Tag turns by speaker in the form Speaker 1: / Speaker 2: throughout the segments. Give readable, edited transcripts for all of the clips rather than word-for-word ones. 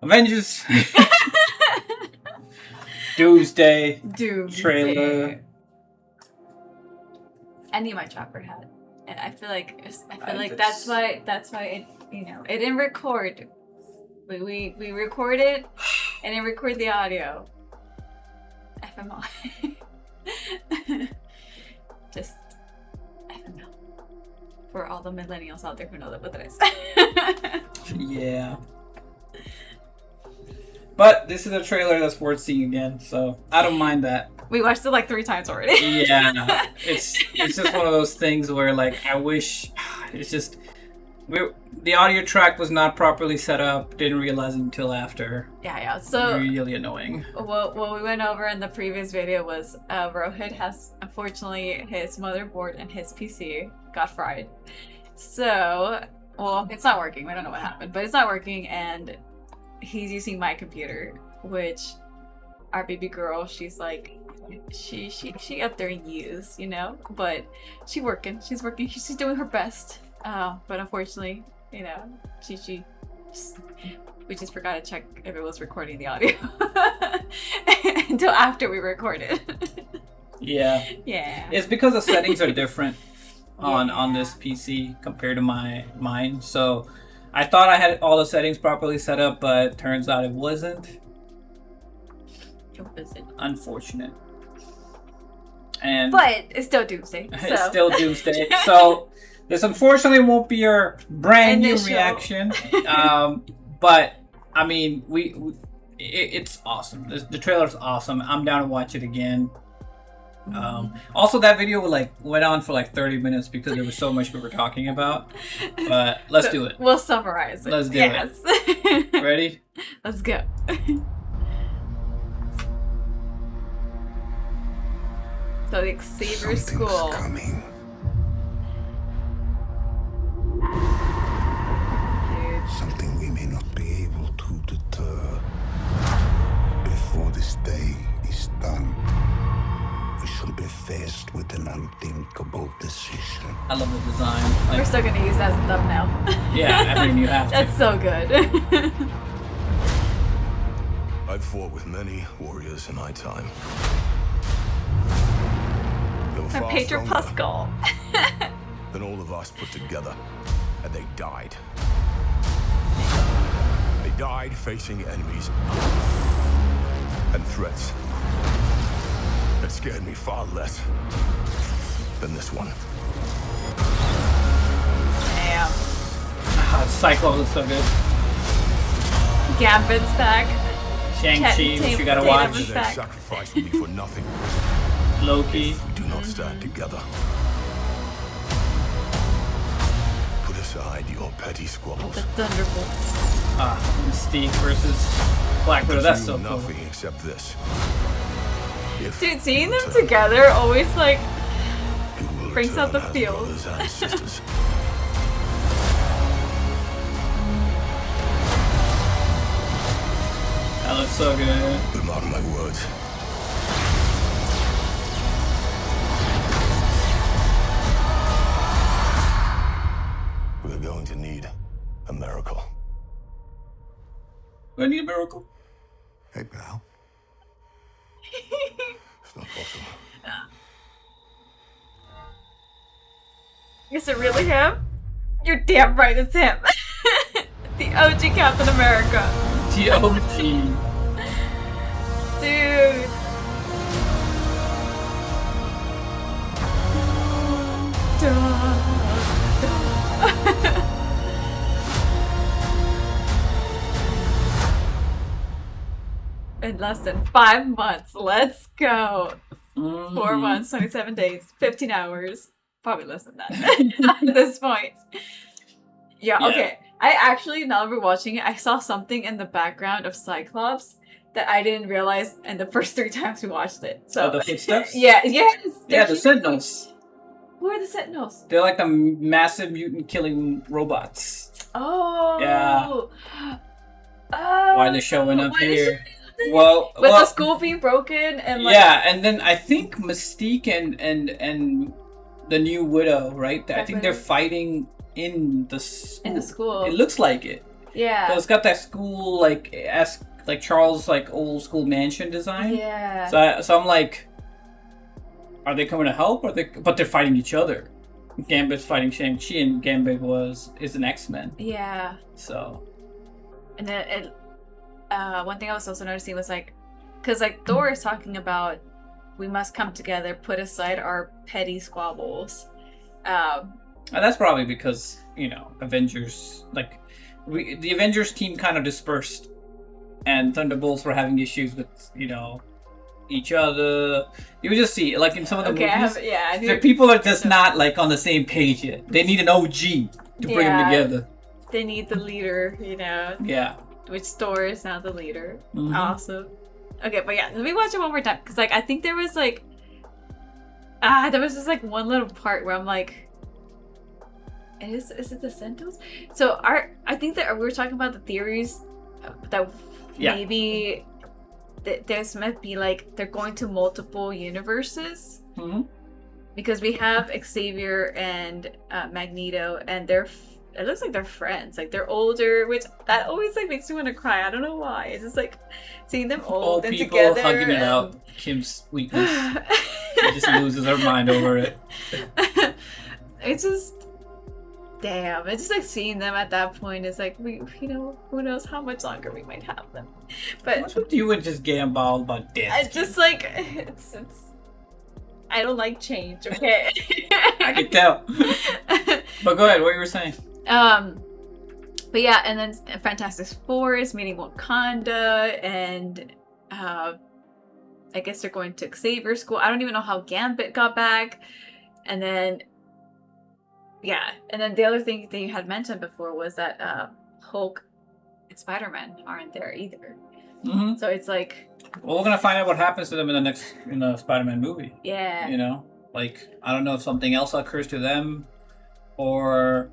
Speaker 1: Avengers Doomsday
Speaker 2: Doomsday
Speaker 1: trailer.
Speaker 2: I need my chopper hat, and I feel like
Speaker 1: just-
Speaker 2: that's why it it didn't record. We recorded and then record the audio. FML. Just FML for all the millennials out there who know what that is.
Speaker 1: Yeah. But this is a trailer that's worth seeing again, so I don't mind that.
Speaker 2: We watched it like 3 times already.
Speaker 1: Yeah, it's just one of those things where like I wish it's just the audio track was not properly set up. Didn't realize it until after.
Speaker 2: Yeah. So
Speaker 1: really annoying.
Speaker 2: what we went over in the previous video was Rohit has unfortunately his motherboard and his PC got fried. So well, it's not working. We don't know what happened, but it's not working, and he's using my computer, which our baby girl, she's like. She up there in years, but she's working. She's doing her best. But unfortunately, we just forgot to check if it was recording the audio until after we recorded.
Speaker 1: Yeah.
Speaker 2: Yeah.
Speaker 1: It's because the settings are different on this PC compared to mine. So I thought I had all the settings properly set up, but turns out it wasn't. Unfortunate.
Speaker 2: But it's still Doomsday. So.
Speaker 1: It's still Doomsday. So this unfortunately won't be our brand new reaction. But I mean, it's awesome. The trailer's awesome. I'm down to watch it again. Also, that video went on for like 30 minutes because there was so much we were talking about. But let's do it.
Speaker 2: We'll summarize it.
Speaker 1: Let's do it. Ready?
Speaker 2: Let's go. So the Xavier School.
Speaker 3: Coming.
Speaker 2: Dude.
Speaker 3: Something we may not be able to deter. Before this day is done, we shall be faced with an unthinkable decision.
Speaker 1: I love the design.
Speaker 2: We're still gonna use that as a thumbnail.
Speaker 1: Yeah, I mean you have to.
Speaker 2: That's so good.
Speaker 4: I've fought with many warriors in my time.
Speaker 2: My Pedro Pascal.
Speaker 4: Than all of us put together, and they died. They died facing enemies and threats that scared me far less than this one.
Speaker 2: Damn.
Speaker 1: Cyclops looks so good.
Speaker 2: Gambit's back.
Speaker 1: Shang-Chi, which you gotta watch.
Speaker 4: They sacrificed me for nothing.
Speaker 1: Loki.
Speaker 4: We do not stand together. Put aside your petty squabbles.
Speaker 2: The thunderbolts.
Speaker 1: Mystique versus Black Widow. That's so cool.
Speaker 4: Nothing except this.
Speaker 2: Dude, seeing them together always brings out the feels.
Speaker 1: That looks so good.
Speaker 4: But mark my words. We're going to need a miracle.
Speaker 1: I need a miracle.
Speaker 3: Hey, pal.
Speaker 4: It's not possible.
Speaker 2: Is it really him? You're damn right it's him. The OG Captain America.
Speaker 1: The OG.
Speaker 2: Dude. In less than 5 months. Let's go. 4 months, 27 days, 15 hours. Probably less than that at this point. Yeah, okay. I actually, now that we're watching it, I saw something in the background of Cyclops that I didn't realize in the first 3 times we watched it. So
Speaker 1: the footsteps?
Speaker 2: Yes.
Speaker 1: Yeah, the Sentinels.
Speaker 2: Who are the Sentinels?
Speaker 1: They're like the massive mutant killing robots.
Speaker 2: Oh.
Speaker 1: Yeah.
Speaker 2: Oh.
Speaker 1: Why are they showing up here?
Speaker 2: With
Speaker 1: Well,
Speaker 2: the school being broken and
Speaker 1: yeah, and then I think Mystique and the new Widow, right? I think they're fighting in the school.
Speaker 2: In the school.
Speaker 1: It looks like it.
Speaker 2: Yeah.
Speaker 1: So it's got that school like Charles like old school mansion design.
Speaker 2: Yeah.
Speaker 1: So I'm like, are they coming to help? But they're fighting each other. Gambit's fighting Shang-Chi, and Gambit is an X-Men.
Speaker 2: Yeah.
Speaker 1: So.
Speaker 2: And then one thing I was also noticing was like, because like Thor is talking about, we must come together, put aside our petty squabbles.
Speaker 1: And that's probably because, Avengers, the Avengers team kind of dispersed, and Thunderbolts were having issues with, each other. You would just see, like in some of the movies, the people are just not like on the same page yet. They need an OG to bring them together.
Speaker 2: They need the leader,
Speaker 1: Yeah.
Speaker 2: Which Thor is now the leader.
Speaker 1: Mm-hmm.
Speaker 2: Awesome. Okay, but yeah, let me watch it one more time, because like I think there was like there was just like one little part where I'm like, is it the Sentinels? So I think that we were talking about the theories that maybe there's might be like they're going to multiple universes.
Speaker 1: Mm-hmm.
Speaker 2: Because we have Xavier and Magneto, and it looks like they're friends. Like they're older, which that always like makes me want to cry. I don't know why. It's just like seeing them old and
Speaker 1: people
Speaker 2: together.
Speaker 1: hugging it out. Kim's weakness. She just loses her mind over it.
Speaker 2: It's just damn. It's just like seeing them at that point is like who knows how much longer we might have them. But
Speaker 1: what's with you and just getting bald about death?
Speaker 2: It's just like it's. I don't like change. Okay.
Speaker 1: I can tell. But go ahead. What you were saying?
Speaker 2: But yeah, and then Fantastic Four is meeting Wakanda, and I guess they're going to Xavier School. I don't even know how Gambit got back, and then the other thing that you had mentioned before was that Hulk and Spider-Man aren't there either.
Speaker 1: Mm-hmm.
Speaker 2: So it's like,
Speaker 1: well, we're gonna find out what happens to them in the Spider-Man movie.
Speaker 2: Yeah.
Speaker 1: I don't know if something else occurs to them, or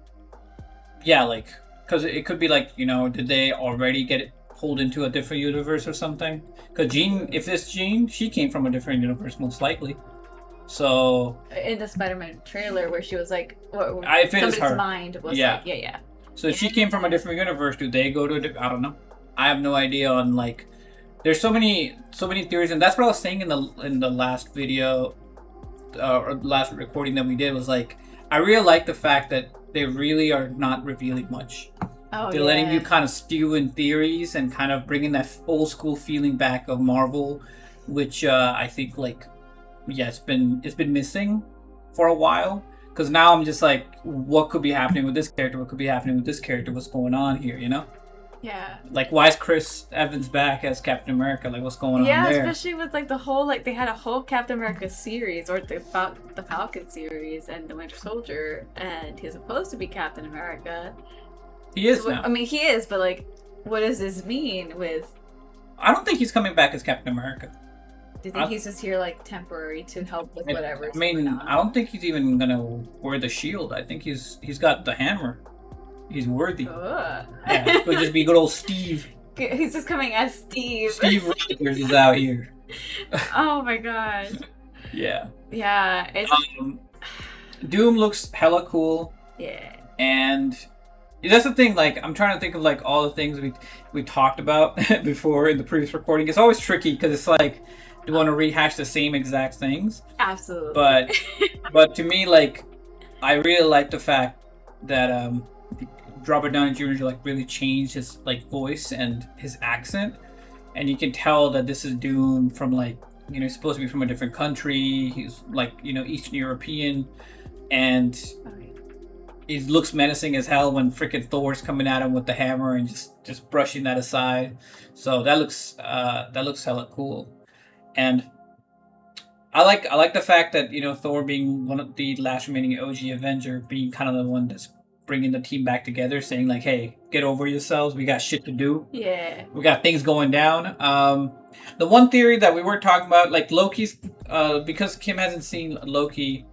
Speaker 1: because it could be did they already get pulled into a different universe or something? Because if this Jean, she came from a different universe most likely. So
Speaker 2: in the Spider-Man trailer, where she was like,
Speaker 1: if it is her
Speaker 2: mind was
Speaker 1: So if she came from a different universe, do they go to I don't know. I have no idea on there's so many theories, and that's what I was saying in the last video or last recording that we did was like, I really like the fact that they really are not revealing much. They're letting you kind of stew in theories and kind of bringing that old school feeling back of Marvel, which I think it's been missing for a while. Because now I'm just like, what could be happening with this character? What could be happening with this character? What's going on here?
Speaker 2: Yeah.
Speaker 1: Why is Chris Evans back as Captain America? What's going on there?
Speaker 2: Yeah, especially with the whole they had a whole Captain America series, or the Falcon series and the Winter Soldier, and he's supposed to be Captain America.
Speaker 1: He is now.
Speaker 2: I mean, he is, but what does this mean with?
Speaker 1: I don't think he's coming back as Captain America.
Speaker 2: Do you think he's just here temporary to help with whatever?
Speaker 1: I mean, I don't think he's even gonna wear the shield. I think he's got the hammer. He's worthy. Yeah, it could just be good old Steve.
Speaker 2: He's just coming as Steve.
Speaker 1: Steve Rogers is out here.
Speaker 2: Oh my god.
Speaker 1: Yeah.
Speaker 2: Yeah. It's
Speaker 1: Doom looks hella cool.
Speaker 2: Yeah.
Speaker 1: And that's the thing. I'm trying to think of all the things we talked about before in the previous recording. It's always tricky because it's you want to rehash the same exact things.
Speaker 2: Absolutely.
Speaker 1: But to me, I really like the fact that Robert Downey Jr. really changed his voice and his accent, and you can tell that this is Doom from he's supposed to be from a different country. He's Eastern European, and he looks menacing as hell when freaking Thor's coming at him with the hammer and just brushing that aside. So that looks hella cool, and I like the fact that Thor being one of the last remaining OG Avenger, being kind of the one that's bringing the team back together, saying hey, get over yourselves, we got shit to do.
Speaker 2: Yeah,
Speaker 1: we got things going down. The one theory that we were talking about, Loki's, because Kim hasn't seen Loki,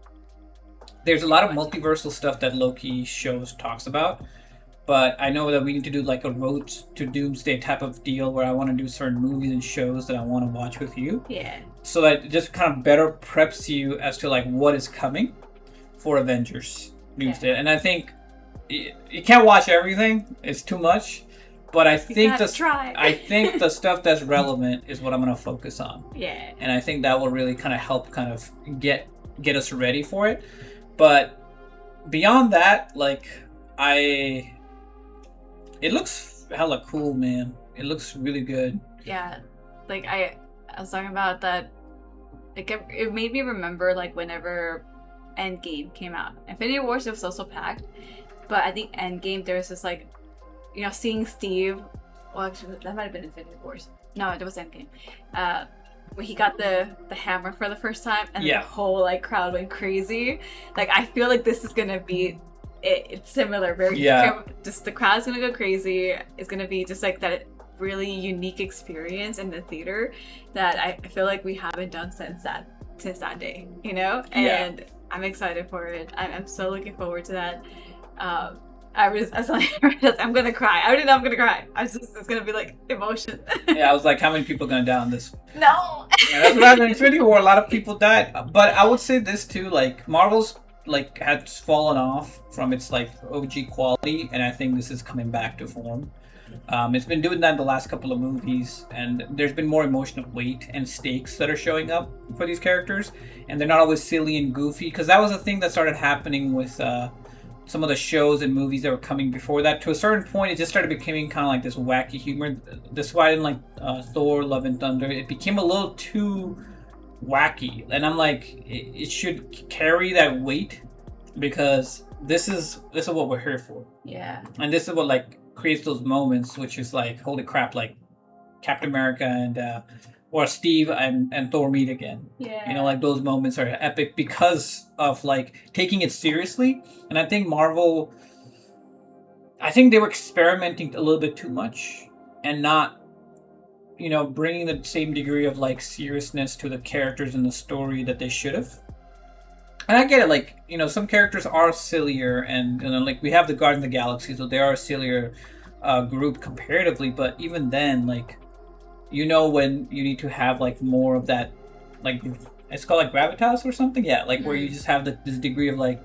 Speaker 1: there's a lot of multiversal stuff that Loki shows talks about, but I know that we need to do a Road to Doomsday type of deal where I want to do certain movies and shows that I want to watch with you.
Speaker 2: Yeah,
Speaker 1: so that it just kind of better preps you as to what is coming for Avengers Doomsday. And I think you can't watch everything. It's too much. But I think
Speaker 2: I
Speaker 1: think the stuff that's relevant is what I'm gonna focus on.
Speaker 2: Yeah.
Speaker 1: And I think that will really kind of help kind of get us ready for it. But beyond that, like it looks hella cool, man. It looks really good.
Speaker 2: Yeah. Like I was talking about that. Like it made me remember like whenever Endgame came out. Infinity Wars was also packed, but I think Endgame there was this like, you know, seeing Steve. Well, actually, that might have been Infinity Wars. No, it was Endgame. When he got the hammer for the first time, and the whole like crowd went crazy. Like I feel like this is gonna be it's similar. Very just the crowd's gonna go crazy. It's gonna be just like that really unique experience in the theater that I feel like we haven't done since that day. You know, and I'm excited for it. I'm so looking forward to that. I was like, I'm gonna cry. I already know I'm gonna cry. It's gonna be like emotion.
Speaker 1: Yeah, I was like, how many people gonna die on this?
Speaker 2: No.
Speaker 1: Yeah, that's what happened in Infinity War. A lot of people died. But I would say this too, like Marvel's like has fallen off from its like OG quality, and I think this is coming back to form. It's been doing that in the last couple of movies, and there's been more emotional weight and stakes that are showing up for these characters, and they're not always silly and goofy. Because that was a thing that started happening with some of the shows and movies that were coming before that. To a certain point, it just started becoming kind of like this wacky humor. That's why I didn't like Thor: Love and Thunder. It became a little too wacky, and I'm like, it should carry that weight, because this is what we're here for.
Speaker 2: Yeah.
Speaker 1: And this is what like creates those moments, which is like, holy crap, like Captain America and or Steve and Thor meet again.
Speaker 2: Yeah.
Speaker 1: You know, like those moments are epic because of like taking it seriously. And I think Marvel, I think they were experimenting a little bit too much and not, you know, bringing the same degree of like seriousness to the characters in the story that they should have. And I get it, like, you know, some characters are sillier, and you know, like we have the Guardians of the Galaxy, so they are a sillier group comparatively. But even then, like, you know, when you need to have like more of that, like it's called like gravitas or something, like where you just have this degree of like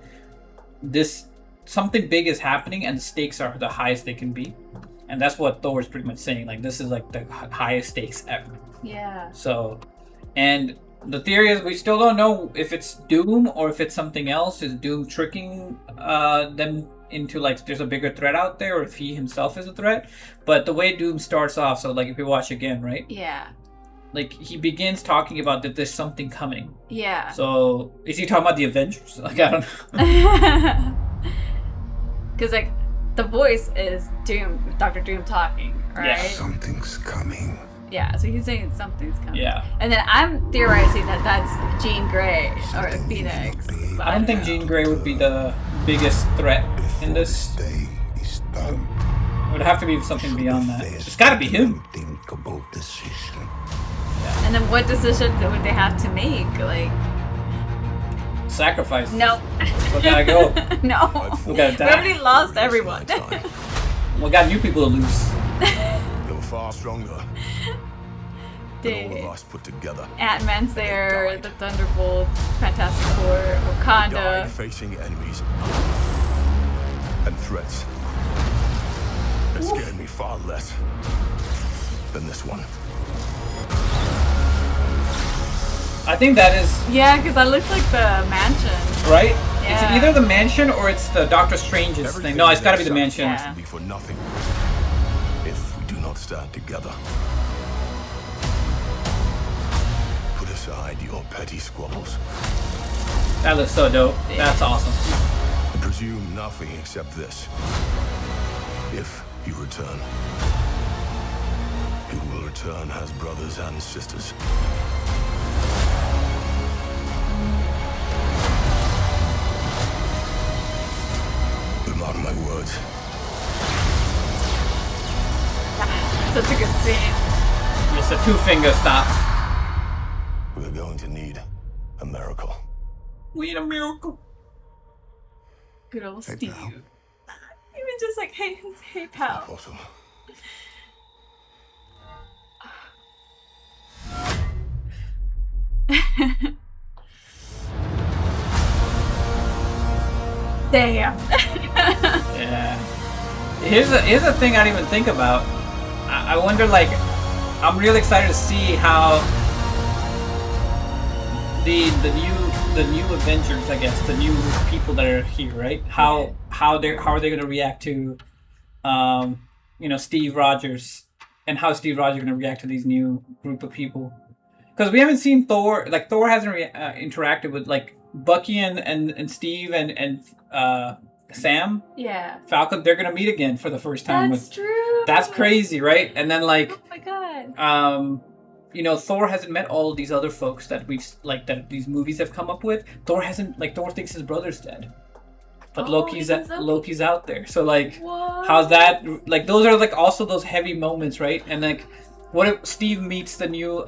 Speaker 1: this something big is happening and the stakes are the highest they can be, and that's what Thor is pretty much saying. Like this is like the highest stakes ever.
Speaker 2: Yeah.
Speaker 1: So, and the theory is we still don't know if it's Doom or if it's something else. Is Doom tricking them into like there's a bigger threat out there, or if he himself is a threat? But the way Doom starts off, so like if we watch again, right?
Speaker 2: Yeah.
Speaker 1: Like he begins talking about that there's something coming.
Speaker 2: Yeah.
Speaker 1: So is he talking about the Avengers? Like I don't know.
Speaker 2: Because like the voice is Doom, Dr. Doom talking, right?
Speaker 1: Yeah.
Speaker 3: Something's coming.
Speaker 2: Yeah, so he's saying something's coming.
Speaker 1: Yeah.
Speaker 2: And then I'm theorizing that that's Jean Grey or
Speaker 3: Something
Speaker 2: Phoenix.
Speaker 3: you will be
Speaker 1: I don't think Jean Grey would be the biggest threat in this.
Speaker 3: Before this day is done.
Speaker 1: It would have to be something beyond that. It's got to be him.
Speaker 3: Unthinkable decision.
Speaker 2: And then what decision would they have to make? Like,
Speaker 1: Sacrifice.
Speaker 2: no.
Speaker 1: We gotta go.
Speaker 2: No.
Speaker 1: We gotta
Speaker 2: We
Speaker 1: die.
Speaker 2: already lost everyone.
Speaker 1: We got new people to lose.
Speaker 4: You're far stronger than all of us put together.
Speaker 2: Ant-Man's there, the Thunderbolts, Fantastic Four,
Speaker 4: Died
Speaker 2: Wakanda.
Speaker 4: facing enemies and threats that scared me far less than this one.
Speaker 1: I think that is
Speaker 2: Yeah, because that looks like the mansion.
Speaker 1: right.
Speaker 2: Yeah.
Speaker 1: It's either the mansion or it's the Doctor Strange's thing. No, it's got to be the mansion.
Speaker 2: Yeah.
Speaker 4: Will be for nothing if we do not stand together. Put aside your petty squabbles
Speaker 1: That looks so dope. That's awesome.
Speaker 4: and presume nothing except this. If you return, you will return as brothers and sisters. Mark my words.
Speaker 2: Such a good scene.
Speaker 1: It's a two-finger stop.
Speaker 4: We're going to need a miracle.
Speaker 1: We need a miracle.
Speaker 2: Good old
Speaker 3: Hey,
Speaker 2: Steve.
Speaker 3: pal.
Speaker 2: Even just like, hey pal.
Speaker 4: Awesome.
Speaker 2: Damn.
Speaker 1: Yeah. here's a thing I didn't even think about. I wonder, like, I'm really excited to see how the new Avengers, I guess, the new people that are here, right? How are they going to react to, Steve Rogers, and how Steve Rogers going to react to these new group of people? Because we haven't seen Thor. Like, Thor hasn't interacted with, like, Bucky and Steve and Sam.
Speaker 2: Yeah.
Speaker 1: Falcon. They're gonna meet again for the first time.
Speaker 2: That's true.
Speaker 1: That's crazy, right? And then, like,
Speaker 2: oh my god.
Speaker 1: Thor hasn't met all of these other folks that that these movies have come up with. Thor hasn't, like, Thor thinks his brother's dead, but Loki's out there. So, like,
Speaker 2: what?
Speaker 1: how's that? Like, those are, like, also those heavy moments, right? And, like, what if Steve meets the new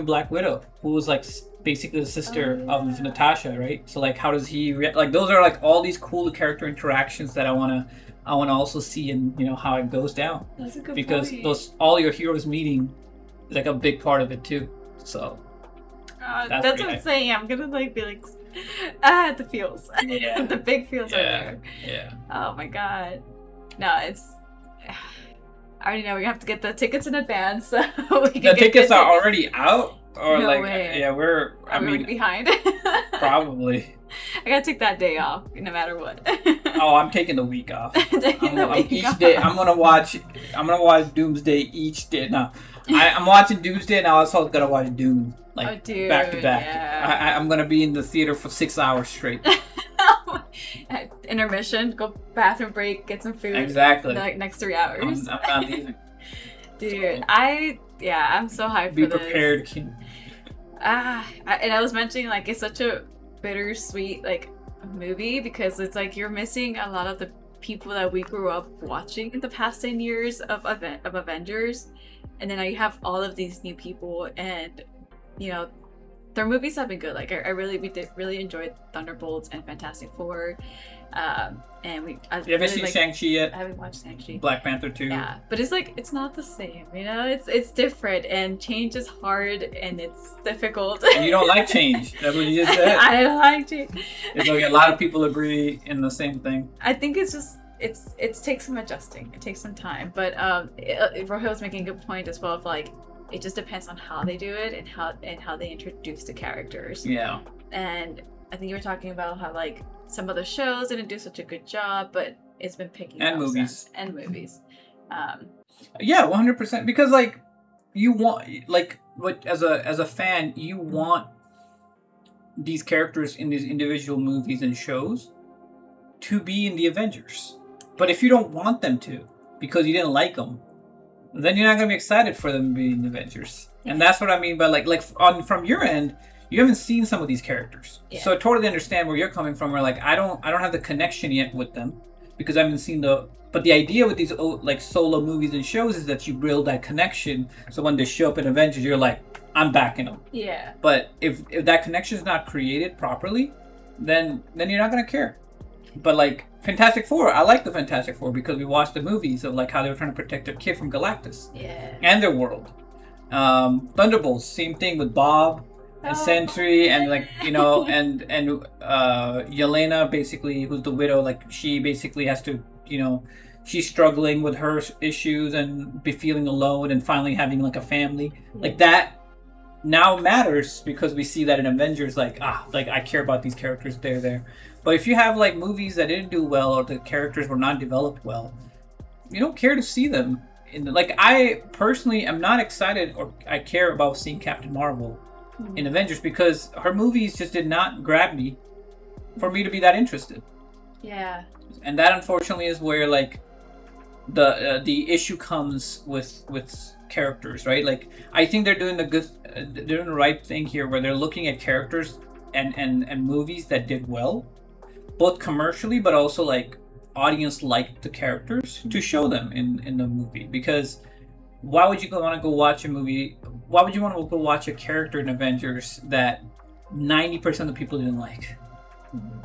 Speaker 1: Black Widow, who was, like, basically the sister of Natasha, right? So, like, how does he react? Like, those are, like, all these cool character interactions that I wanna also see, and how it goes down.
Speaker 2: That's a good
Speaker 1: because
Speaker 2: point.
Speaker 1: all your heroes meeting is, like, a big part of it too. So
Speaker 2: that's what I'm saying. I'm gonna, like, be like, the feels.
Speaker 1: Yeah.
Speaker 2: The big feels are there.
Speaker 1: Yeah.
Speaker 2: Oh my god. No, it's. I already know we have to get the tickets in advance, so we can
Speaker 1: The
Speaker 2: get
Speaker 1: tickets
Speaker 2: good
Speaker 1: are already out, or
Speaker 2: No
Speaker 1: like
Speaker 2: way.
Speaker 1: yeah, we're
Speaker 2: behind.
Speaker 1: probably.
Speaker 2: I gotta take that day off, no matter what.
Speaker 1: Oh, I'm taking the week off.
Speaker 2: Taking the week
Speaker 1: each
Speaker 2: off.
Speaker 1: day. I'm gonna watch Doomsday each day. No, I'm watching Doomsday, and I also gotta watch Doom, like,
Speaker 2: Oh, dude,
Speaker 1: back to back.
Speaker 2: yeah.
Speaker 1: I'm gonna be in the theater for 6 hours straight.
Speaker 2: Intermission, go bathroom break, get some food.
Speaker 1: Exactly.
Speaker 2: Like, next 3 hours.
Speaker 1: I'm not leaving.
Speaker 2: Dude, I'm so hyped
Speaker 1: Be
Speaker 2: for this.
Speaker 1: prepared, King.
Speaker 2: And I was mentioning, like, it's such a bittersweet, like, movie, because it's like you're missing a lot of the people that we grew up watching in the past 10 years of Avengers, and then now you have all of these new people, and their movies have been good. Like, we did really enjoy Thunderbolts and Fantastic Four, and
Speaker 1: You haven't seen Shang-Chi yet?
Speaker 2: I haven't watched Shang-Chi.
Speaker 1: Black Panther 2.
Speaker 2: Yeah, but it's like, it's not the same, it's different, and change is hard, and it's difficult.
Speaker 1: And you don't like change. That's what you just said.
Speaker 2: I don't like change.
Speaker 1: It's like a lot of people agree in the same thing.
Speaker 2: I think it's just, it takes some adjusting. It takes some time, but Rohit was making a good point as well of, like, it just depends on how they do it and how they introduce the characters.
Speaker 1: Yeah.
Speaker 2: And I think you were talking about how, like, some of the shows didn't do such a good job, but it's been picking up. And movies.
Speaker 1: Yeah, 100%. Because, like, you want, like, what as a fan, you want these characters in these individual movies and shows to be in the Avengers. But if you don't want them to, because you didn't like them, then you're not gonna be excited for them to be in the Avengers. And that's what I mean by, like from your end, you haven't seen some of these characters. Yeah. So I totally understand where you're coming from, where, like, I don't have the connection yet with them because I haven't seen but the idea with these, like, solo movies and shows is that you build that connection, so when they show up in Avengers, you're like, I'm backing them.
Speaker 2: Yeah.
Speaker 1: But if that connection is not created properly, then you're not gonna care. But, like, Fantastic Four, I like the Fantastic Four because we watched the movies of, like, how they were trying to protect their kid from Galactus.
Speaker 2: Yeah.
Speaker 1: And their world. Thunderbolts, same thing with Bob and Sentry, and, like, and Yelena, basically, who's the widow. Like, she basically has to, she's struggling with her issues and be feeling alone and finally having, like, a family. Like, that now matters because we see that in Avengers, like, I care about these characters, they're there. But if you have, like, movies that didn't do well or the characters were not developed well, you don't care to see them. Like, I personally am not excited or I care about seeing Captain Marvel in Avengers because her movies just did not grab me for me to be that interested.
Speaker 2: Yeah. And
Speaker 1: that, unfortunately, is where, like, the issue comes with characters, right? Like, I think they're doing the right thing here, where they're looking at characters and movies that did well, both commercially, but also, like, audience liked the characters to show them in the movie. Because why would you want to go watch a movie? Why would you want to go watch a character in Avengers that 90% of the people didn't like,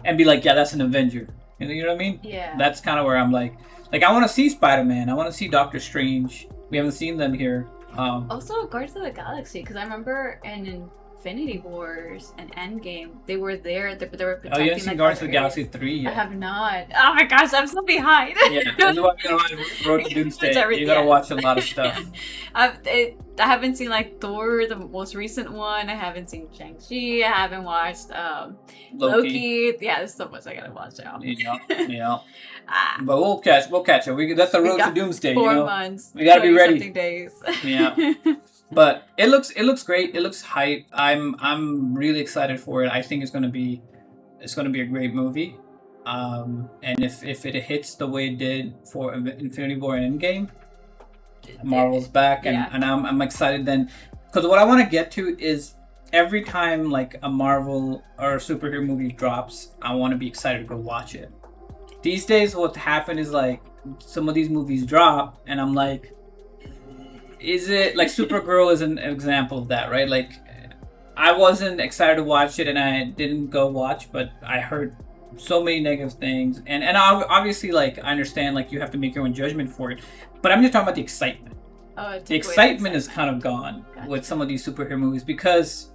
Speaker 1: and be like, yeah, that's an Avenger? You know what I mean?
Speaker 2: Yeah.
Speaker 1: That's kind of where I'm like I want to see Spider-Man. I want to see Doctor Strange. We haven't seen them here.
Speaker 2: Also, Guardians of the Galaxy, because I remember in Infinity Wars and Endgame, they were there. They were protecting.
Speaker 1: Oh, you haven't seen
Speaker 2: like,
Speaker 1: Guardians of
Speaker 2: other
Speaker 1: the Galaxy
Speaker 2: areas.
Speaker 1: 3
Speaker 2: I
Speaker 1: yet?
Speaker 2: have not. Oh my gosh, I'm so behind.
Speaker 1: Yeah, that's why you gotta watch Road to Doomsday. You gotta watch a lot of stuff.
Speaker 2: I haven't seen like Thor, the most recent one. I haven't seen Shang-Chi. I haven't watched Loki. Yeah, there's so much I gotta watch now.
Speaker 1: You know. But we'll catch up. That's the Road to Doomsday.
Speaker 2: 4 months.
Speaker 1: We gotta be ready.
Speaker 2: Days.
Speaker 1: Yeah. But it looks great. It looks hype. I'm really excited for it. I think it's gonna be a great movie. And if it hits the way it did for Infinity War and Endgame, Marvel's back, and I'm excited then, because what I want to get to is every time like a Marvel or a superhero movie drops, I want to be excited to go watch it. These days, what happened is like some of these movies drop, and I'm like, is it like Supergirl is an example of that, right? Like, I wasn't excited to watch it, and I didn't go watch, but I heard so many negative things, and obviously, like, I understand, like, you have to make your own judgment for it, but I'm just talking about the excitement. The excitement is kind of gone with some of these superhero movies, because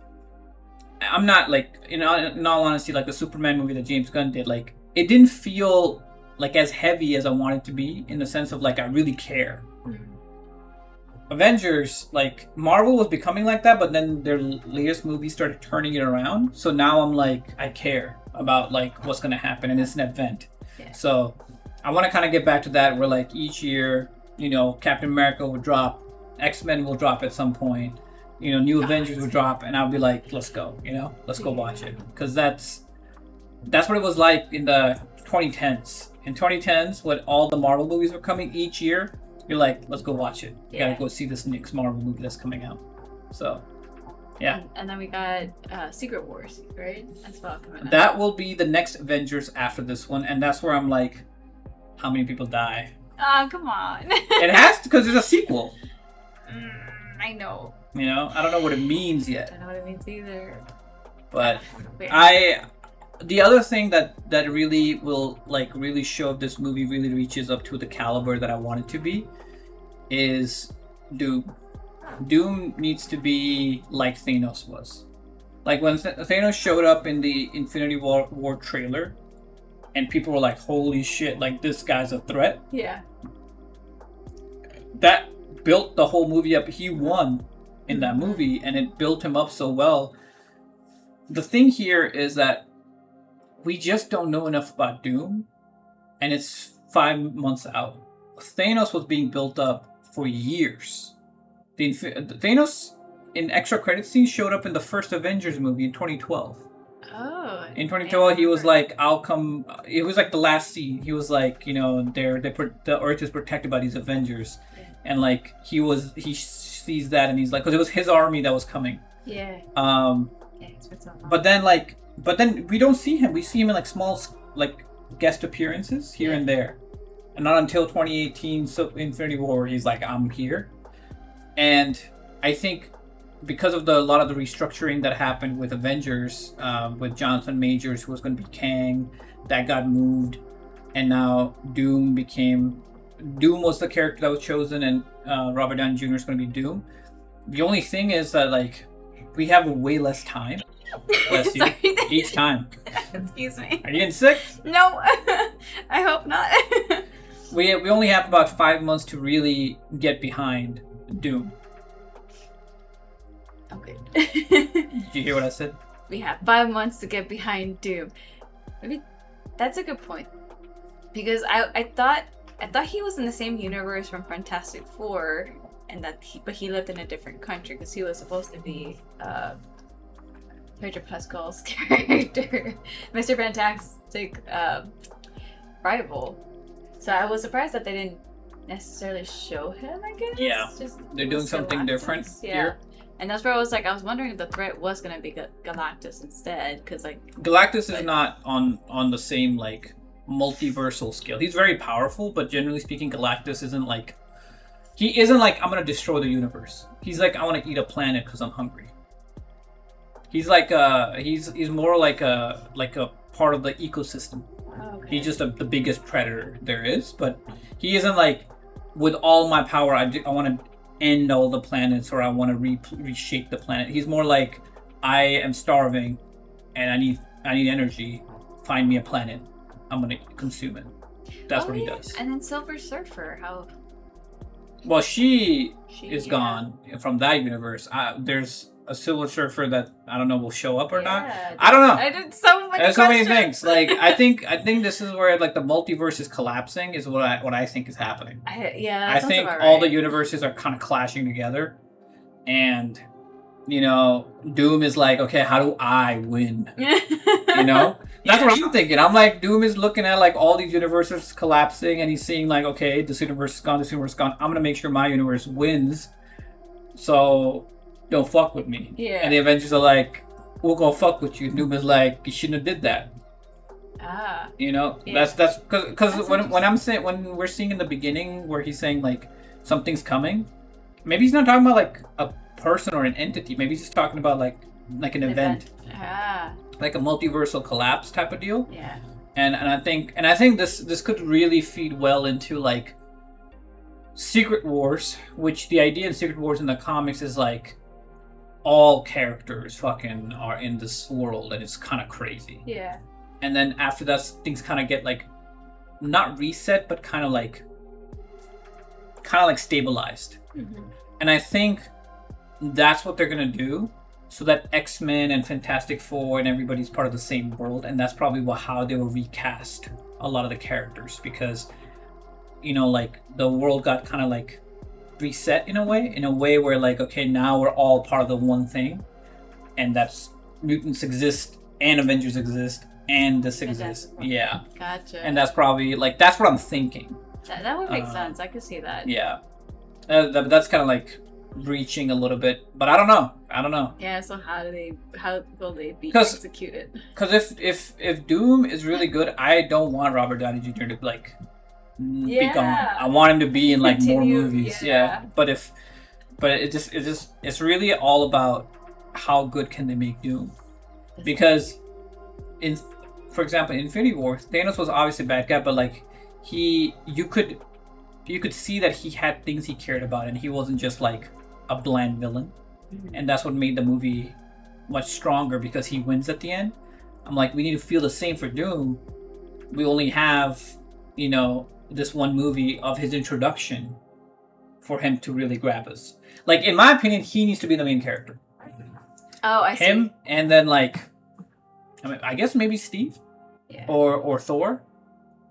Speaker 1: I'm not like, in all honesty, like the Superman movie that James Gunn did, like, it didn't feel like as heavy as I wanted it to be, in the sense of like I really care. Avengers, like, Marvel was becoming like that, but then their latest movie started turning it around. So now I'm like, I care about like what's gonna happen, and it's an event.
Speaker 2: Yeah.
Speaker 1: So I want to kind of get back to that, where like each year, Captain America will drop, X-Men will drop at some point, new Avengers will drop, and I'll be like, let's go, let's go watch it, because that's what it was like in the 2010s. In 2010s, when all the Marvel movies were coming each year, you're like, let's go watch it. You gotta go see this next Marvel movie that's coming out. So, yeah.
Speaker 2: And then we got Secret Wars, right? That's about coming out.
Speaker 1: That will be the next Avengers after this one, and that's where I'm like, how many people die?
Speaker 2: Oh, come on.
Speaker 1: It has to, because there's a sequel.
Speaker 2: I know.
Speaker 1: I don't know what it means yet.
Speaker 2: I don't know what it means either.
Speaker 1: But the other thing that really will really show if this movie really reaches up to the caliber that I want it to be is Doom. Doom needs to be like Thanos was. Like when Thanos showed up in the Infinity War trailer, and people were like, holy shit, like this guy's a threat.
Speaker 2: Yeah.
Speaker 1: That built the whole movie up. He won in that movie, and it built him up so well. The thing here is that we just don't know enough about Doom, and it's 5 months out. Thanos was being built up for years. Thanos in extra credit scenes showed up in the first Avengers movie in 2012.
Speaker 2: Oh.
Speaker 1: In 2012, he was like, "I'll come." It was like the last scene. He was like, the Earth is protected by these Avengers, and like he sees that, and he's like, because it was his army that was coming.
Speaker 2: Yeah.
Speaker 1: But then we don't see him. We see him in like small guest appearances here and there, and not until 2018, so Infinity War, he's like, I'm here. And I think because of a lot of the restructuring that happened with Avengers, with Jonathan Majors, who was going to be Kang, that got moved, and now Doom was the character that was chosen, and Robert Downey Jr. is going to be Doom. The only thing is that like we have way less time. Bless you. Each time.
Speaker 2: Excuse me.
Speaker 1: Are you getting sick?
Speaker 2: No. I hope not.
Speaker 1: We only have about 5 months to really get behind Doom.
Speaker 2: Okay.
Speaker 1: Did you hear what I said?
Speaker 2: We have 5 months to get behind Doom. Maybe that's a good point. Because I thought he was in the same universe from Fantastic Four, and but he lived in a different country, because he was supposed to be Pedro Pascal's character, Mr. Fantastic rival. So I was surprised that they didn't necessarily show him, I guess.
Speaker 1: Yeah, they're doing something different here.
Speaker 2: And that's where I was wondering if the threat was going to be Galactus instead, because
Speaker 1: Galactus is not on the same like multiversal scale. He's very powerful, but generally speaking, Galactus isn't like, I'm going to destroy the universe. He's like, I want to eat a planet because I'm hungry. He's like he's more like a part of the ecosystem.
Speaker 2: Oh, okay.
Speaker 1: He's just the biggest predator there is, but he isn't like, with all my power, I want to end all the planets, or I want to reshape the planet. He's more like, I am starving, and I need energy. Find me a planet. I'm gonna consume it. That's what he does.
Speaker 2: And then Silver Surfer, how?
Speaker 1: Well, she is gone from that universe. There's a Silver Surfer that I don't know will show up or not. I don't know.
Speaker 2: I did so many.
Speaker 1: There's so many things. Like I think this is where like the multiverse is collapsing. Is what I think is happening. I think all the universes are kind of clashing together, and you know, Doom is like, okay, how do I win? You know, that's what I'm thinking. I'm like, Doom is looking at like all these universes collapsing, and he's seeing like, okay, this universe is gone, this universe is gone. I'm gonna make sure my universe wins. So don't fuck with me.
Speaker 2: Yeah.
Speaker 1: And the Avengers are like, we'll go fuck with you. Doom is like, you shouldn't have did that.
Speaker 2: Ah.
Speaker 1: You know, that's because when we're seeing in the beginning where he's saying like something's coming, maybe he's not talking about like a person or an entity. Maybe he's just talking about like an event. Like a multiversal collapse type of deal.
Speaker 2: Yeah.
Speaker 1: And I think this could really feed well into like Secret Wars, which the idea in Secret Wars in the comics is like all characters fucking are in this world and it's kind of crazy.
Speaker 2: Yeah.
Speaker 1: And then after that, things kind of get like not reset, but kind of like stabilized.
Speaker 2: Mm-hmm.
Speaker 1: And I think that's what they're gonna do, so that X-Men and Fantastic Four and everybody's part of the same world. And that's probably how they will recast a lot of the characters, because you know, like the world got kind of like reset in a way where like, okay, now we're all part of the one thing, and that's mutants exist and Avengers exist and this exists. Yeah.
Speaker 2: Gotcha.
Speaker 1: And that's probably like, that's what I'm thinking.
Speaker 2: That would make sense. I could see that.
Speaker 1: Yeah. That's kind of like reaching a little bit, but I don't know. Yeah. So
Speaker 2: how will they be executed?
Speaker 1: Because if Doom is really good, I don't want Robert Downey Jr. to like be gone. I want him to be in like more movies. Yeah. But it's really all about how good can they make Doom, because for example, in Infinity War, Thanos was obviously a bad guy, but like you could see that he had things he cared about, and he wasn't just like a bland villain. Mm-hmm. And that's what made the movie much stronger, because he wins at the end. I'm like, we need to feel the same for Doom. We only have, you know, this one movie of his introduction for him to really grab us. Like, in my opinion, he needs to be the main character.
Speaker 2: Oh, I see.
Speaker 1: Him, and then like, I guess maybe Steve, or Thor.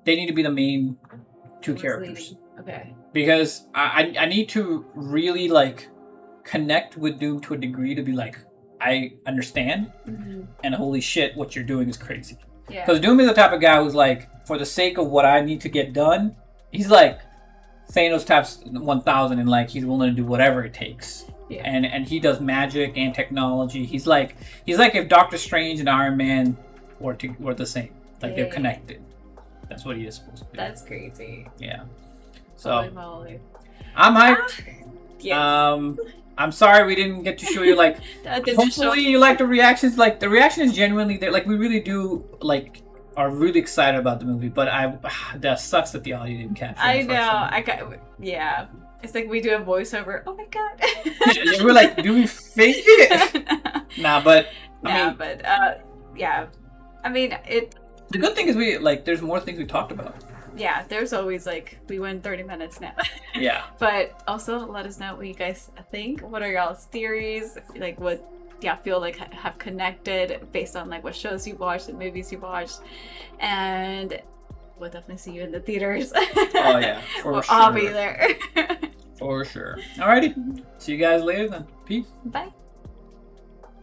Speaker 1: They need to be the main two characters.
Speaker 2: Leading? Okay.
Speaker 1: Because I need to really like connect with Doom to a degree to be like, I understand, and holy shit, what you're doing is crazy. Yeah. Because Doom is the type of guy who's like, for the sake of what I need to get done, he's like Thanos types 1000, and like he's willing to do whatever it takes. Yeah. And he does magic and technology. He's like if Doctor Strange and Iron Man were the same. Like they're connected. That's what he is supposed to be.
Speaker 2: That's crazy.
Speaker 1: Yeah. So
Speaker 2: holy.
Speaker 1: I'm hyped. Yes. I'm sorry we didn't get to show you like. Hopefully you like the reactions. Like the reaction is genuinely there. Like we really do like are really excited about the movie. But that sucks that the audio didn't capture.
Speaker 2: I know. Yeah. It's like we do a voiceover. Oh my god.
Speaker 1: We're like, do we fake it? Nah, but
Speaker 2: yeah. I mean it.
Speaker 1: The good thing is we like. There's more things we talked about.
Speaker 2: Yeah, there's always like, we went 30 minutes now.
Speaker 1: Yeah.
Speaker 2: But also let us know what you guys think. What are y'all's theories? Like what y'all feel like have connected based on like what shows you watched and movies you watched. And we'll definitely see you in the theaters.
Speaker 1: Oh yeah, for sure.
Speaker 2: I'll be there.
Speaker 1: For sure. Alrighty. See you guys later then. Peace.
Speaker 2: Bye.